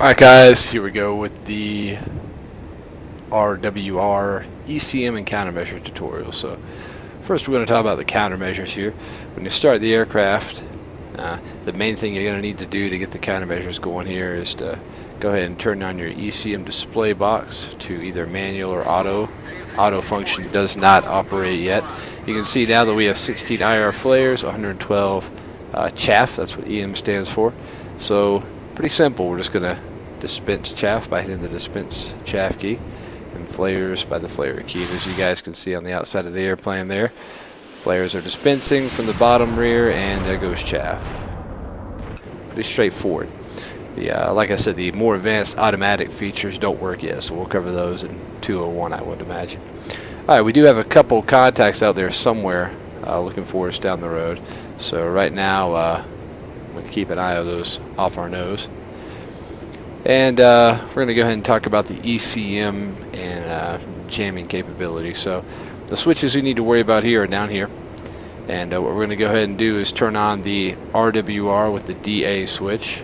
Alright guys, here we go with the RWR ECM and countermeasure tutorial. So first we're going to talk about the countermeasures here. When you start the aircraft, the main thing you're going to need to do to get the countermeasures going here is to go ahead and turn on your ECM display box to either manual or auto. Auto function does not operate yet. You can see now that we have 16 IR flares, 112 chaff, that's what EM stands for. So pretty simple, we're just going to dispense chaff by hitting the dispense chaff key, and flares by the flare key. And as you guys can see on the outside of the airplane there, flares are dispensing from the bottom rear, and there goes chaff. Pretty straightforward. Like I said, the more advanced automatic features don't work yet, so we'll cover those in 201, I would imagine. Alright, we do have a couple contacts out there somewhere looking for us down the road. So right now, I'm going to keep an eye on those off our nose. And we're going to go ahead and talk about the ECM and jamming capability. So the switches we need to worry about here are down here. And what we're going to go ahead and do is turn on the RWR with the DA switch.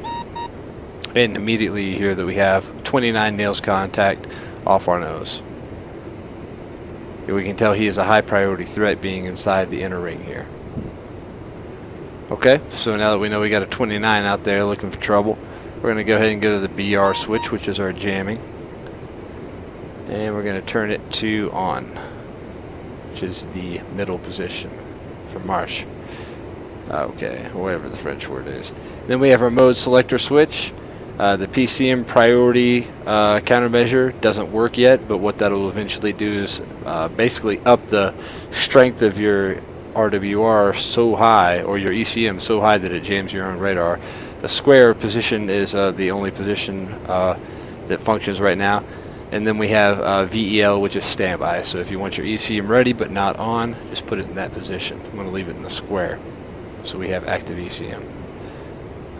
And immediately you hear that we have 29 nails contact off our nose. We can tell he is a high priority threat being inside the inner ring here. Okay, so now that we know we got a 29 out there looking for trouble, we're going to go ahead and go to the BR switch, which is our jamming. And we're going to turn it to on, which is the middle position for marche. Okay, whatever the French word is. Then we have our mode selector switch. The PCM priority countermeasure doesn't work yet, but what that will eventually do is basically up the strength of your RWR so high, or your ECM so high, that it jams your own radar. The square position is the only position that functions right now. And then we have VEL, which is standby. So if you want your ECM ready but not on, just put it in that position. I'm going to leave it in the square, so we have active ECM.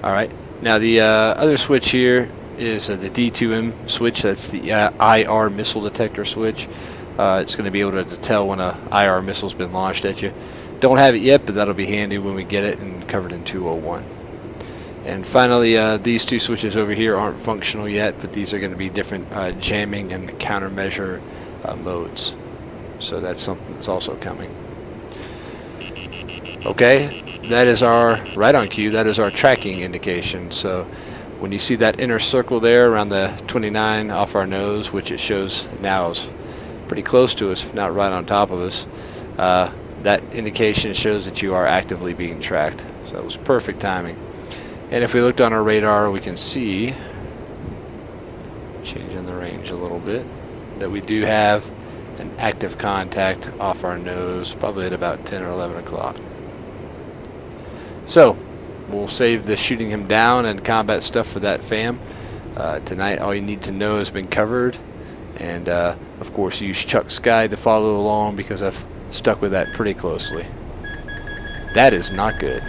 Alright, now the other switch here is the D2M switch. That's the IR missile detector switch. It's going to be able to tell when a IR missile's been launched at you. Don't have it yet, but that'll be handy when we get it, and covered in 201. And finally, these two switches over here aren't functional yet, but these are going to be different jamming and countermeasure modes. So that's something that's also coming. Okay, that is our, right on cue, that is our tracking indication. So when you see that inner circle there around the 29 off our nose, which it shows now is pretty close to us, if not right on top of us, that indication shows that you are actively being tracked. So that was perfect timing. And if we looked on our radar, we can see, changing the range a little bit, that we do have an active contact off our nose, probably at about 10 or 11 o'clock. So we'll save the shooting him down and combat stuff for that fam. Tonight all you need to know has been covered. And of course use Chuck Sky to follow along, because I've stuck with that pretty closely. That is not good.